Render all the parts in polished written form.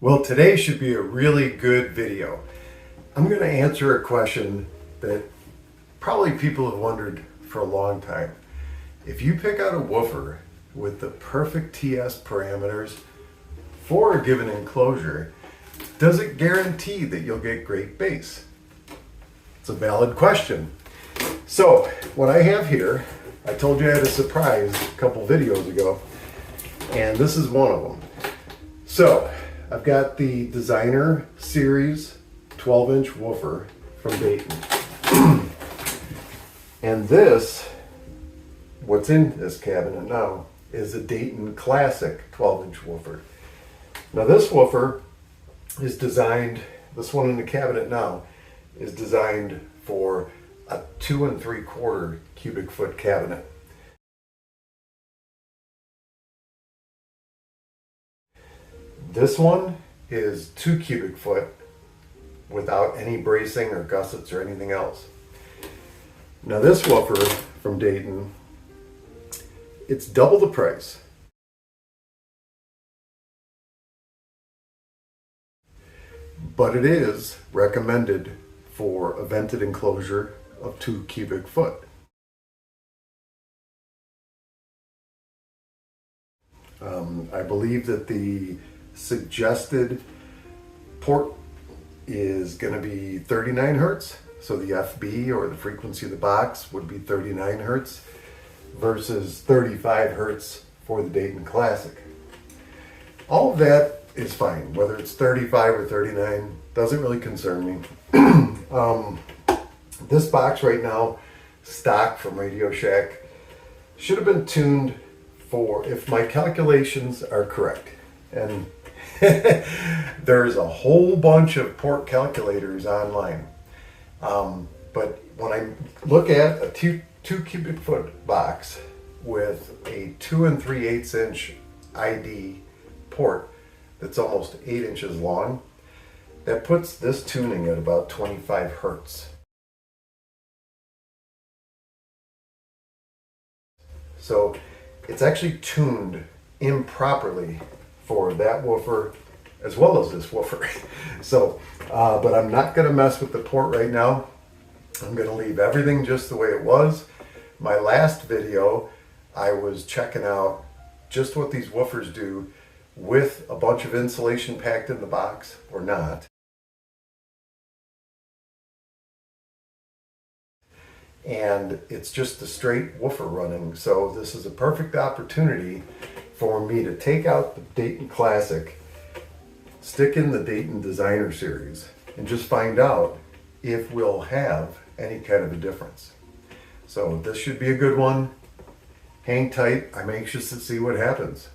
Well, today should be a really good video. I'm going to answer a question that probably people have wondered for a long time. If you pick out a woofer with the perfect TS parameters for a given enclosure, does it guarantee that you'll get great bass? It's a valid question. So what I have here, I told you I had a surprise a couple videos ago, and this is one of them. So I've got the Designer Series 12-inch woofer from Dayton. And this, what's in this cabinet now, is a Dayton Classic 12-inch woofer. Now this woofer is designed, this one in the cabinet now, is designed for a 2 3/4 cubic foot cabinet. This one is 2 cubic foot without any bracing or gussets or anything else. Now this woofer from Dayton, it's double the price. But it is recommended for a vented enclosure of 2 cubic foot. I believe that the suggested port is going to be 39 hertz. So the FB, or the frequency of the box, would be 39 hertz versus 35 hertz for the Dayton Classic. All of that is fine, whether it's 35 or 39, doesn't really concern me. This box right now, stock from Radio Shack, should have been tuned for, if my calculations are correct, and there's a whole bunch of port calculators online. But when I look at a 2 cubic foot box with a 2 3/8 inch ID port that's almost 8 inches long, that puts this tuning at about 25 hertz. So it's actually tuned improperly for that woofer as well as this woofer. So, but I'm not going to mess with the port right now. I'm going to leave everything just the way it was. My last video, I was checking out just what these woofers do with a bunch of insulation packed in the box or not. And it's just a straight woofer running. So this is a perfect opportunity for me to take out the Dayton Classic, stick in the Dayton Designer Series, and just find out if we'll have any kind of a difference. So this should be a good one. Hang tight. I'm anxious to see what happens.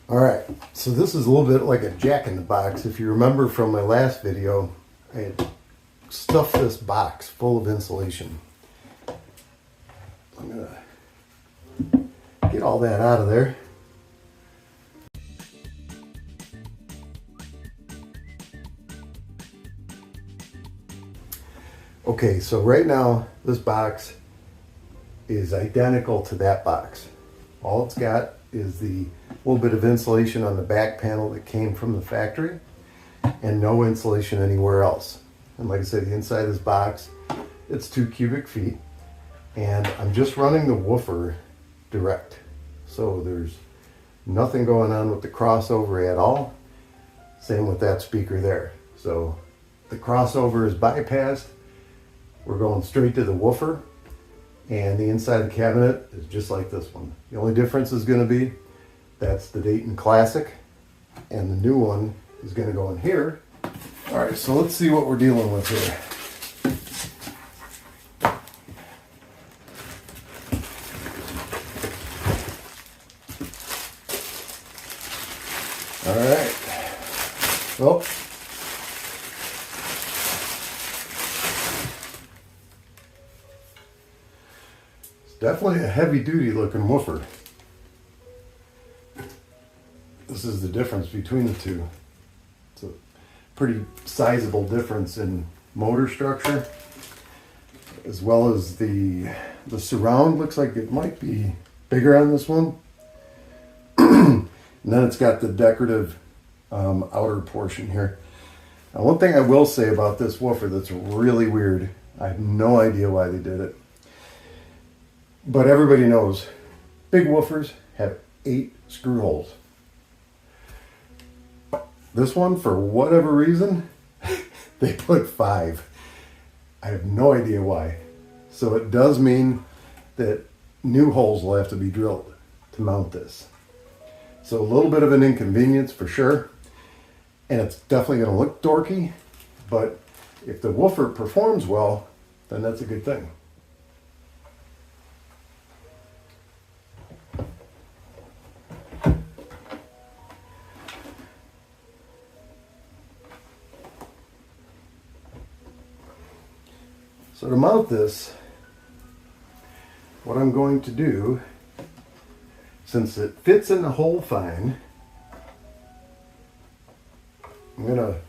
Alright, so this is a little bit like a jack-in-the-box. If you remember from my last video, I had stuffed this box full of insulation. I'm going to get all that out of there. Okay, so right now this box is identical to that box. All it's got is the little bit of insulation on the back panel that came from the factory and no insulation anywhere else. And like I said, the inside of this box, it's 2 cubic feet, and I'm just running the woofer direct. So there's nothing going on with the crossover at all. Same with that speaker there. So the crossover is bypassed. We're going straight to the woofer, and the inside of the cabinet is just like this one. The only difference is going to be that's the Dayton Classic, and the new one is going to go in here. All right, so let's see what we're dealing with here. All right. Well, it's definitely a heavy-duty looking woofer. this is the difference between the two. It's a pretty sizable difference in motor structure, as well as the surround looks like it might be bigger on this one. And then it's got the decorative outer portion here. Now, one thing I will say about this woofer that's really weird, I have no idea why they did it, but everybody knows big woofers have 8 screw holes. This one, for whatever reason, they put 5. I have no idea why. So it does mean that new holes will have to be drilled to mount this. So a little bit of an inconvenience for sure. And it's definitely going to look dorky, but if the woofer performs well, then that's a good thing. So to mount this, what I'm going to do, since it fits in the hole fine, I'm going to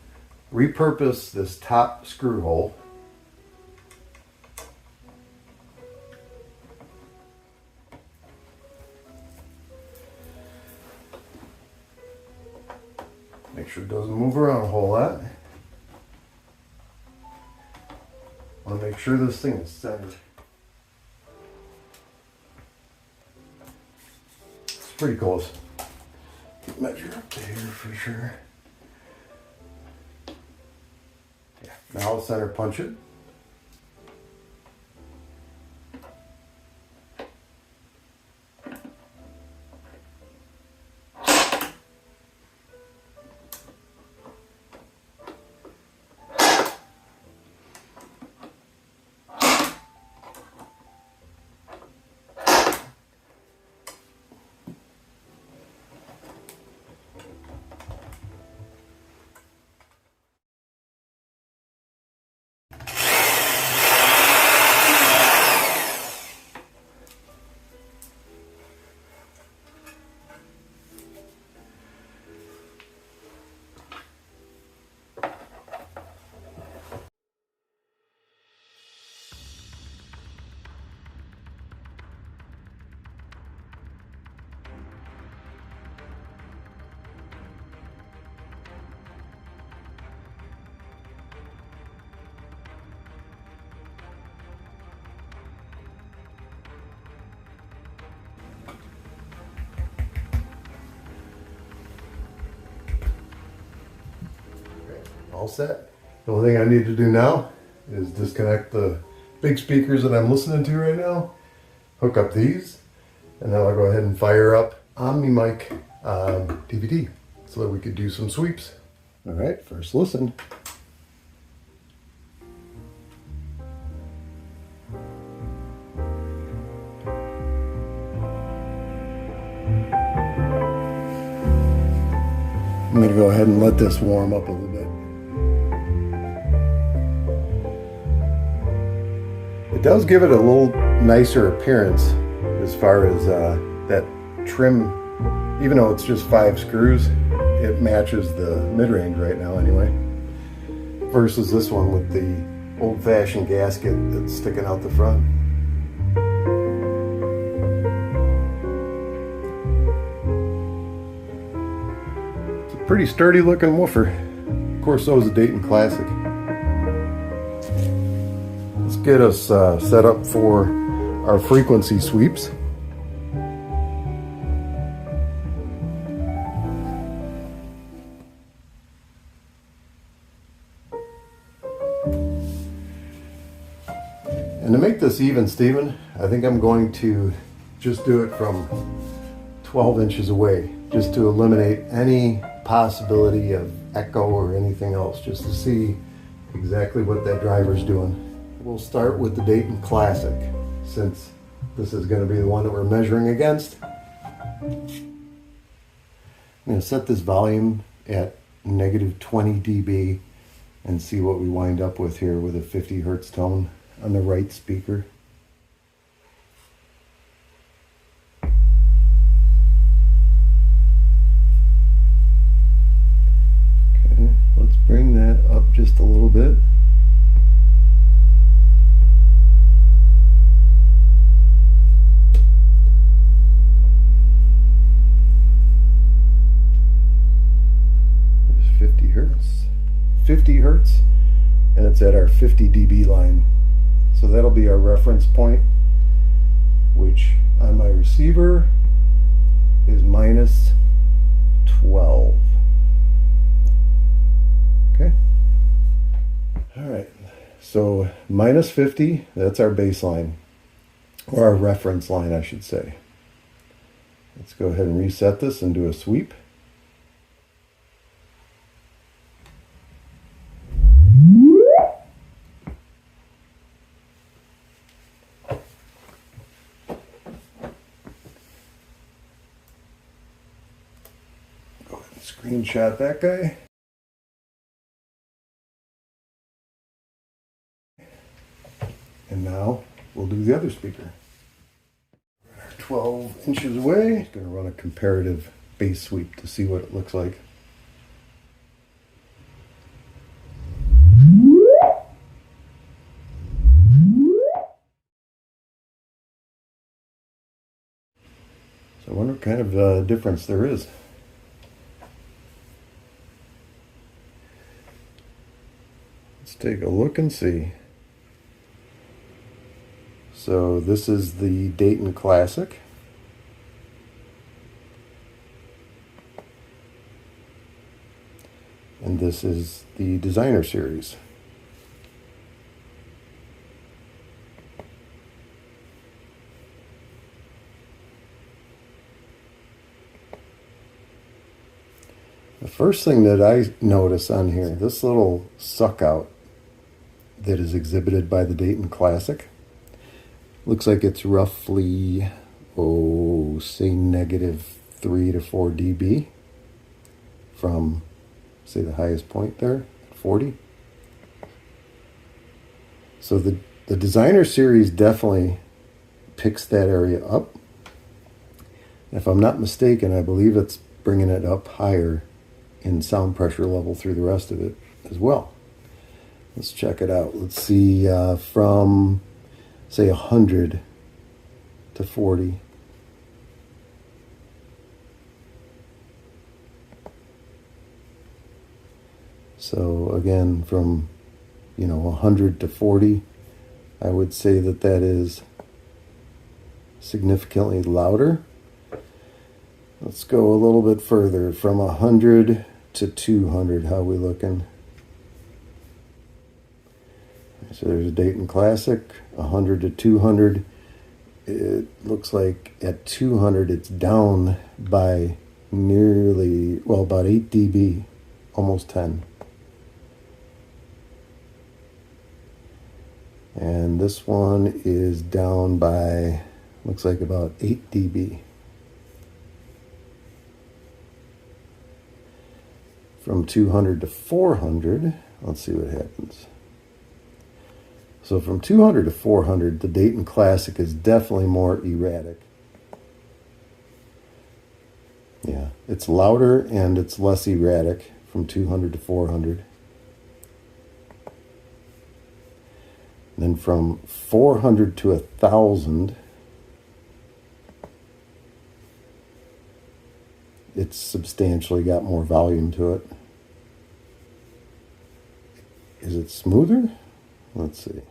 repurpose this top screw hole. Make sure it doesn't move around a whole lot. I want to make sure this thing is centered. It's pretty close. Measure up to here for sure. Yeah, now I'll center punch it. All set. The only thing I need to do now is disconnect the big speakers that I'm listening to right now, hook up these, and then I'll go ahead and fire up OmniMic DVD so that we could do some sweeps. All right, first listen. I'm going to go ahead and let this warm up a little bit. It does give it a little nicer appearance as far as that trim. Even though it's just 5 screws, it matches the mid-range right now anyway. Versus this one with the old-fashioned gasket that's sticking out the front. It's a pretty sturdy looking woofer. Of course, so is a Dayton Classic. Let's get us set up for our frequency sweeps. And to make this even, Steven, I think I'm going to just do it from 12 inches away, just to eliminate any possibility of echo or anything else, just to see exactly what that driver's doing. We'll start with the Dayton Classic, since this is going to be the one that we're measuring against. I'm going to set this volume at -20 dB and see what we wind up with here with a 50 hertz tone on the right speaker. bit. There's 50 hertz. 50 hertz, and it's at our 50 dB line. So that'll be our reference point, which on my receiver is minus 12. Okay. All right. So minus 50, that's our baseline, or our reference line, I should say. Let's go ahead and reset this and do a sweep. Go ahead and screenshot that guy. And now we'll do the other speaker. 12 inches away. I'm going to run a comparative bass sweep to see what it looks like. So I wonder what kind of difference there is. Let's take a look and see. So this is the Dayton Classic. And this is the Designer Series. The first thing that I notice on here, this little suck out that is exhibited by the Dayton Classic, looks like it's roughly, say negative 3 to 4 dB from, say, the highest point there, 40. So the Designer Series definitely picks that area up. If I'm not mistaken, I believe it's bringing it up higher in sound pressure level through the rest of it as well. Let's check it out. Let's see, from say 100 to 40. So again, from 100 to 40, I would say that that is significantly louder. Let's go a little bit further, from 100 to 200. How are we looking? So there's a Dayton Classic, 100 to 200. It looks like at 200 it's down by nearly, about 8 dB, almost 10. And this one is down by, looks like about 8 dB. From 200 to 400, let's see what happens. So from 200 to 400, the Dayton Classic is definitely more erratic. Yeah, it's louder and it's less erratic from 200 to 400. Then from 400 to 1,000, it's substantially got more volume to it. Is it smoother? Let's see.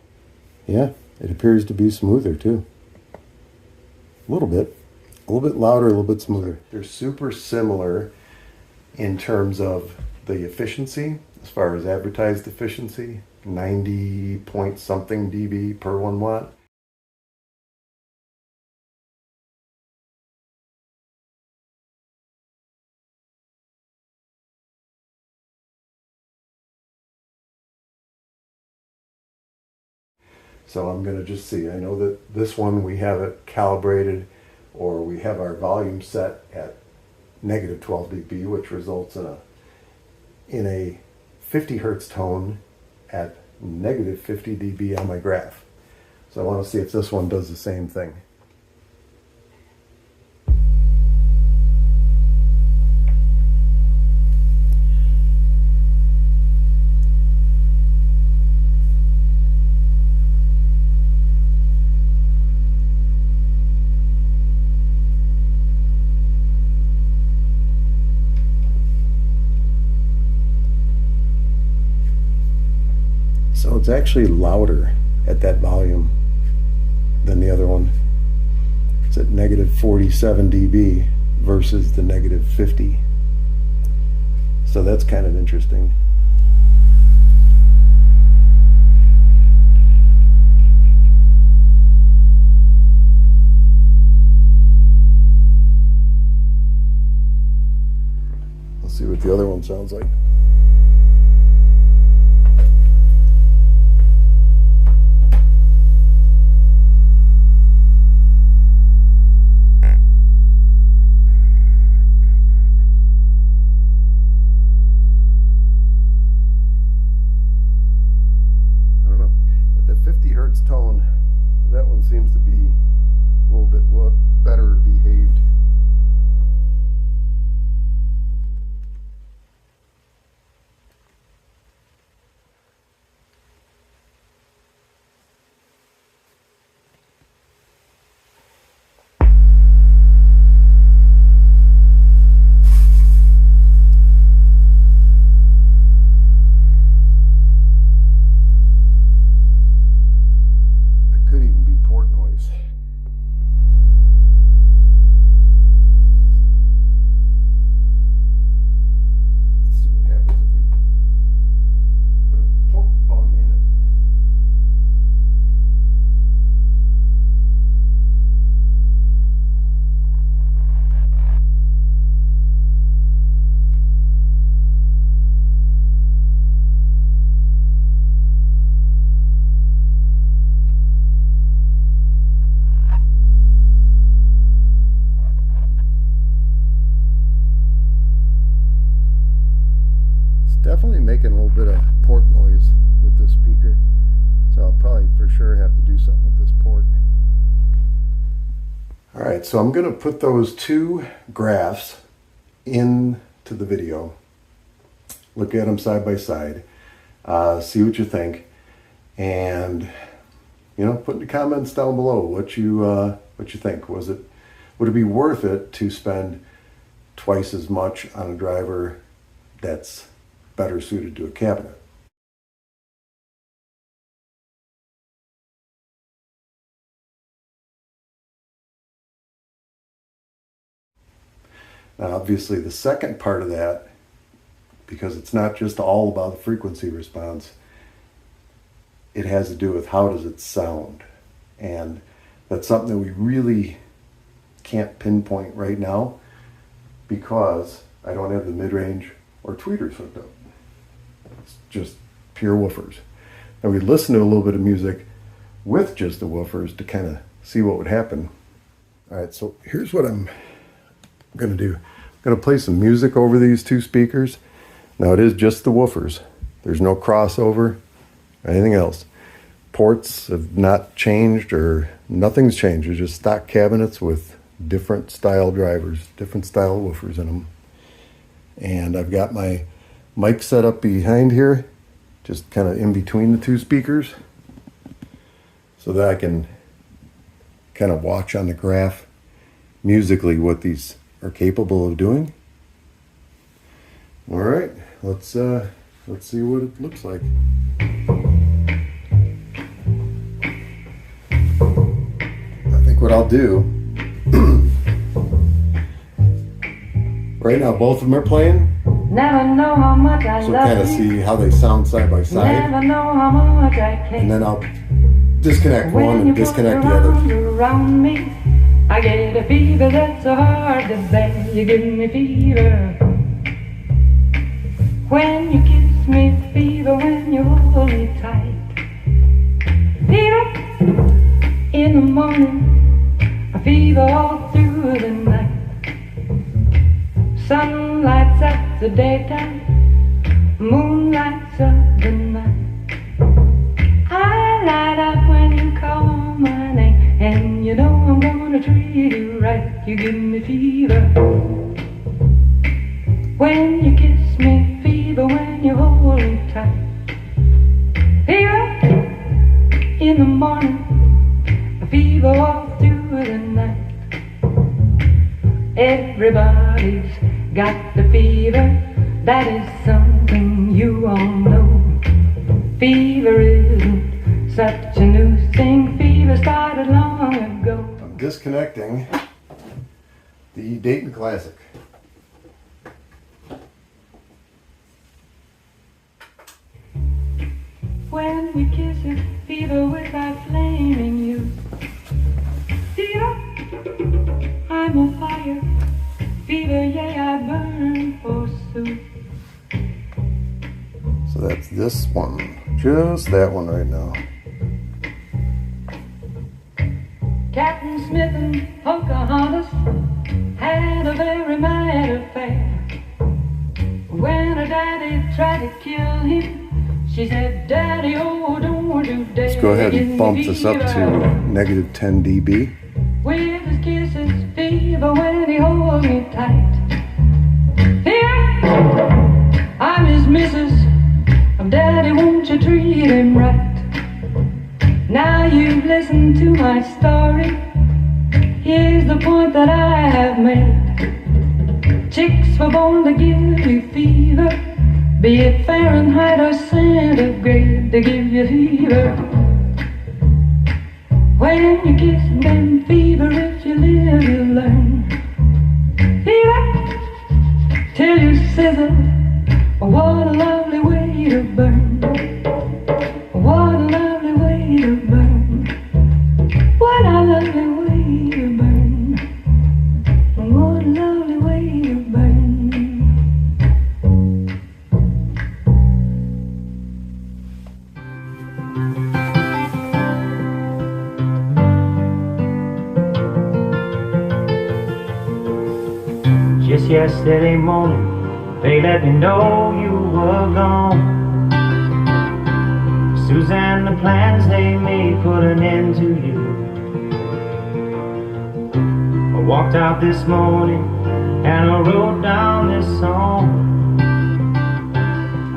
Yeah, it appears to be smoother too. A little bit louder, a little bit smoother. They're super similar in terms of the efficiency, as far as advertised efficiency, 90 point something dB per 1 watt. So I'm going to just see. I know that this one we have it calibrated, or we have our volume set at negative 12 dB, which results in a 50 hertz tone at negative 50 dB on my graph. So I want to see if this one does the same thing. it's actually louder at that volume than the other one. It's at negative 47 dB versus the negative 50. So that's kind of interesting. Let's see what the other one sounds like. Tone, that one seems to be a little bit better behaved. Definitely making a little bit of port noise with this speaker, so I'll probably for sure have to do something with this port. Alright, so I'm going to put those two graphs into the video, look at them side by side, see what you think, and put in the comments down below what you think. Would it be worth it to spend twice as much on a driver that's better suited to a cabinet? Now, obviously, the second part of that, because it's not just all about the frequency response, it has to do with how does it sound. And that's something that we really can't pinpoint right now because I don't have the mid-range or tweeters hooked up. It's just pure woofers. Now we listen to a little bit of music with just the woofers to kind of see what would happen. All right, so here's what I'm going to do. I'm going to play some music over these two speakers. Now it is just the woofers. There's no crossover or anything else. Ports have not changed or nothing's changed. They're just stock cabinets with different style drivers, different style woofers in them. And I've got my mic set up behind here, just kind of in between the two speakers, so that I can kind of watch on the graph musically what these are capable of doing. All right, let's see what it looks like. I think what I'll do right now, both of them are playing. Never know how much I so love kind of see how they sound side by side. Never know how much I care. And then I'll disconnect when one and disconnect the other. Around me, I get a fever that's so hard to bear. You give me fever when you kiss me, fever when you hold me tight. Fever in the morning, a fever all through the night. Sun lights up the daytime, moon lights up the night. I light up when you call my name, and you know I'm gonna treat you right. You give me fever when you kiss me, fever when you hold me tight. Fever in the morning, a fever all through the night. Everybody's got the fever, that is something you all know. fever isn't such a new thing. Fever started long ago. I'm disconnecting the Dayton Classic. When you kiss it, fever without flaming you. Fever, I'm on fire. Fever, yeah, I burn forsooth. So that's this one. Just that one right now. Captain Smith and Pocahontas had a very mad affair. When her daddy tried to kill him, she said, Daddy, oh, don't you dare. Let's go ahead and bump this up to negative 10 dB. With his kisses, fever when he holds me tight. Fever, I'm his missus. Daddy, won't you treat him right? Now you've listened to my story. Here's the point that I have made. Chicks were born to give you fever, be it Fahrenheit or centigrade, they give you fever. When you kiss them, fever, if you live, you learn. Fever, till you sizzle. What a lovely way to burn. What a lovely way to burn. What a lovely way to burn. What a lovely way to burn. Just yesterday morning, they let me know you were gone. Suzanne, the plans they made put an end to you. I walked out this morning and I wrote down this song.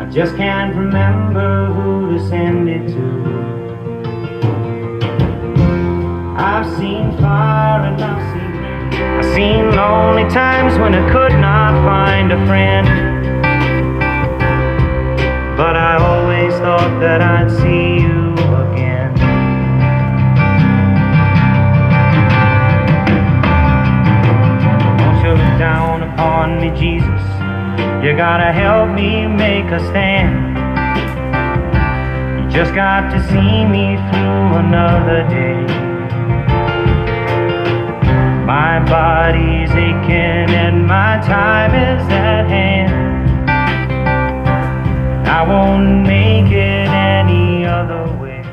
I just can't remember who to send it to. I've seen fire and I've seen lonely times when I could not find a friend. But I always thought that I'd see you again. Won't you look down upon me, Jesus? You gotta help me make a stand. You just got to see me through another day. My body's aching and my time is at hand. I won't make it any other way.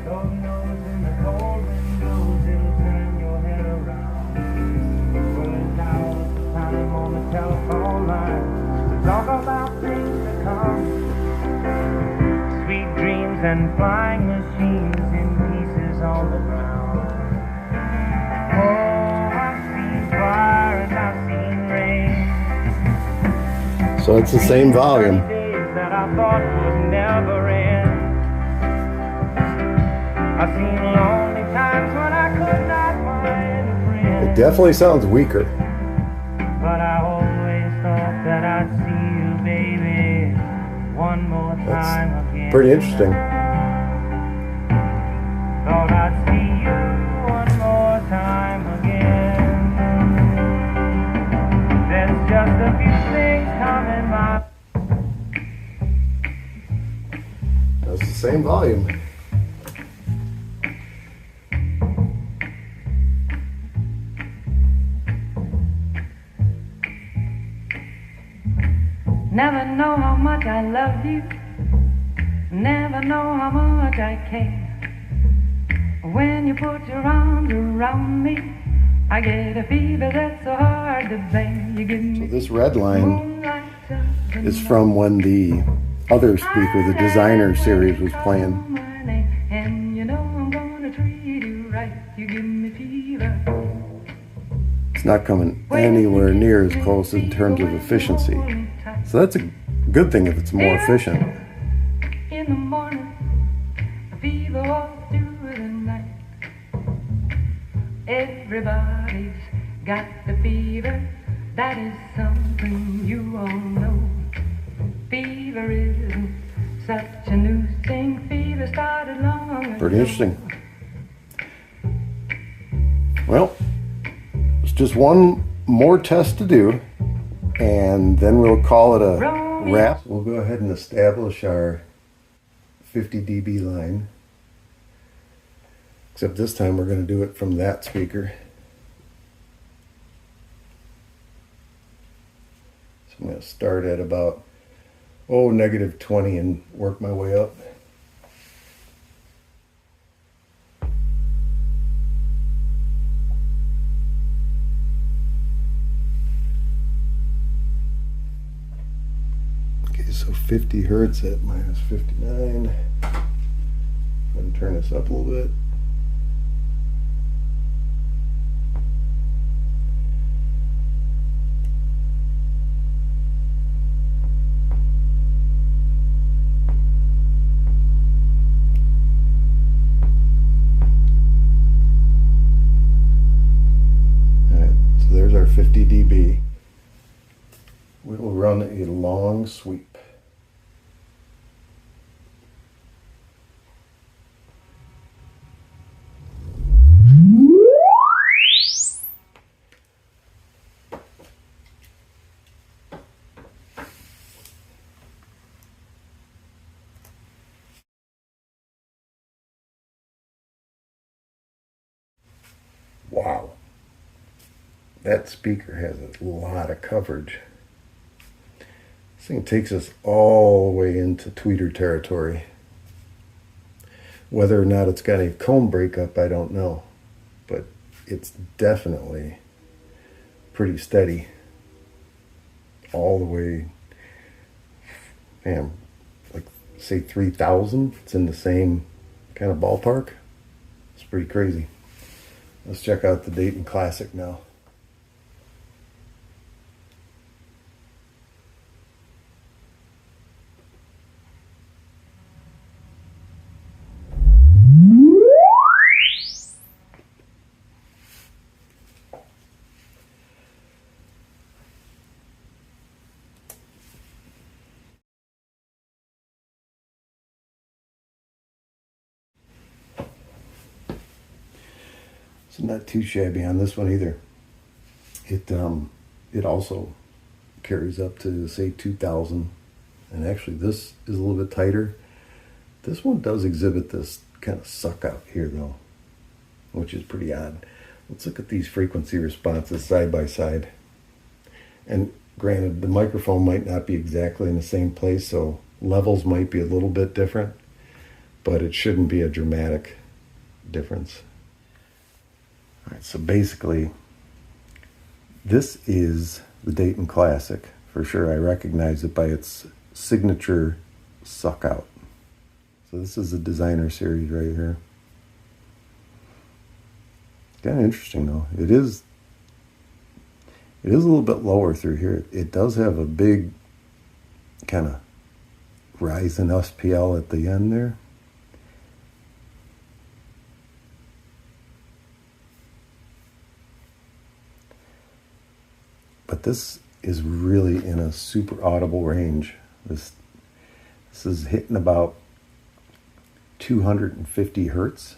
God knows in the cold windows it'll turn your head around. Pulling down the time on the telephone line to talk about things to come. Sweet dreams and flying machines in pieces on the ground. Oh, I've seen fire and I've seen rain. So it's the same volume. That I thought would never end. I've seen lonely times when I could not find a friend. It definitely sounds weaker. But I always thought that I'd see you, baby, one more time again. Pretty interesting. Thought I'd see you one more time again. There's just a few things coming my way. That's the same volume. Never know how much I love you. Never know how much I care. When you put your arms around me, I get a fever that's so hard to bear. You give me So this red line moonlight is from when the other speaker, the Designer series, was playing. And you know I'm gonna treat you right. You give me fever. It's not coming anywhere near as close in terms of efficiency. So that's a good thing if it's more efficient. In the morning, a fever all through the night. Everybody's got the fever. That is something you all know. Fever isn't such a new thing. Fever started long ago. Pretty interesting. Well, it's just one more test to do, and then we'll call it a wrap. We'll go ahead and establish our 50 dB line. Except this time we're going to do it from that speaker. So I'm going to start at about, negative 20 and work my way up. So 50 hertz at minus 59. And turn this up a little bit. All right, so there's our 50 dB. We will run a long sweep. Wow, that speaker has a lot of coverage. This thing takes us all the way into tweeter territory. Whether or not it's got a comb breakup, I don't know, but it's definitely pretty steady all the way, man, like say 3,000. It's in the same kind of ballpark. It's pretty crazy. Let's check out the Dayton Classic now. It's not too shabby on this one either. It also carries up to say 2,000, and actually this is a little bit tighter. This one does exhibit this kind of suck out here though, which is pretty odd. Let's look at these frequency responses side by side. And granted, the microphone might not be exactly in the same place, so levels might be a little bit different, but it shouldn't be a dramatic difference. All right, so basically, this is the Dayton Classic. For sure, I recognize it by its signature suck out. So this is the designer series right here. Kind of interesting though. It is a little bit lower through here. It does have a big kind of rise in SPL at the end there. But this is really in a super audible range. This is hitting about 250 hertz.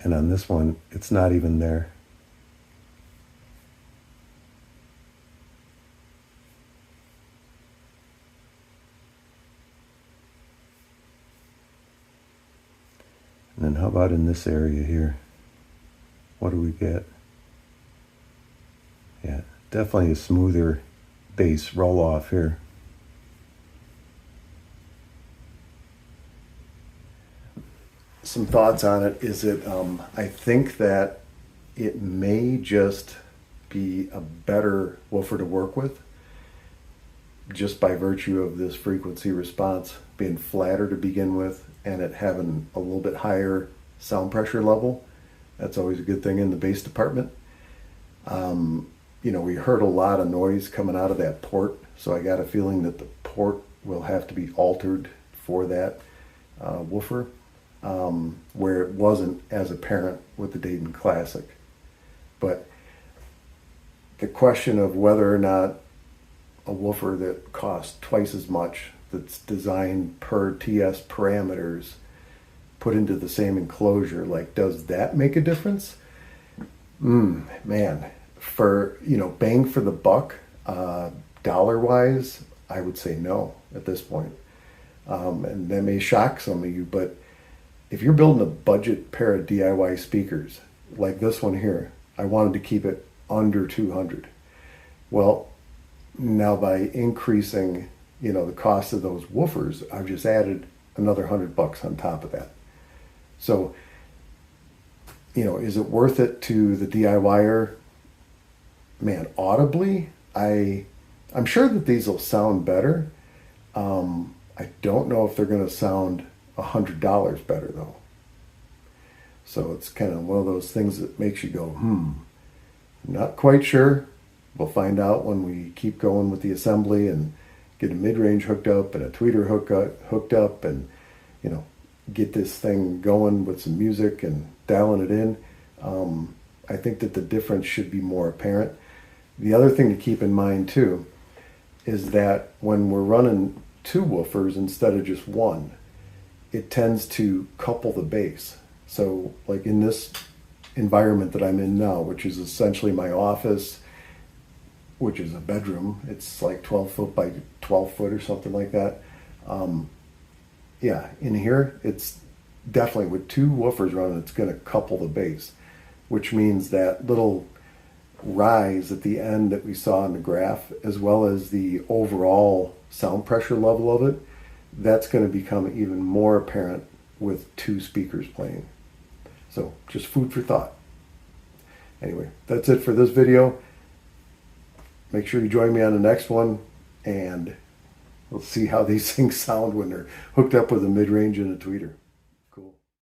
And on this one, it's not even there. And then how about in this area here? What do we get? Yeah, definitely a smoother bass roll off here. Some thoughts on it is that I think that it may just be a better woofer to work with just by virtue of this frequency response being flatter to begin with and it having a little bit higher sound pressure level. That's always a good thing in the bass department. You know, we heard a lot of noise coming out of that port, so I got a feeling that the port will have to be altered for that woofer, where it wasn't as apparent with the Dayton Classic. But the question of whether or not a woofer that costs twice as much, that's designed per TS parameters, put into the same enclosure. Like, does that make a difference? Man, for, bang for the buck, dollar wise, I would say no at this point. And that may shock some of you, but if you're building a budget pair of DIY speakers like this one here, I wanted to keep it under 200. Well, now by increasing, the cost of those woofers, I've just added another $100 on top of that. So, is it worth it to the DIYer? Man, audibly, I'm sure that these will sound better. I don't know if they're going to sound $100 better though. So it's kind of one of those things that makes you go, not quite sure. We'll find out when we keep going with the assembly and get a mid-range hooked up and a tweeter hooked up and, get this thing going with some music and dialing it in. I think that the difference should be more apparent. The other thing to keep in mind too is that when we're running two woofers instead of just one, it tends to couple the bass. So like in this environment that I'm in now, which is essentially my office, which is a bedroom, it's like 12 foot by 12 foot or something like that. In here, it's definitely with two woofers running, it's going to couple the bass, which means that little rise at the end that we saw in the graph, as well as the overall sound pressure level of it, that's going to become even more apparent with two speakers playing. So just food for thought. Anyway, that's it for this video. Make sure you join me on the next one, and we'll see how these things sound when they're hooked up with a mid-range and a tweeter.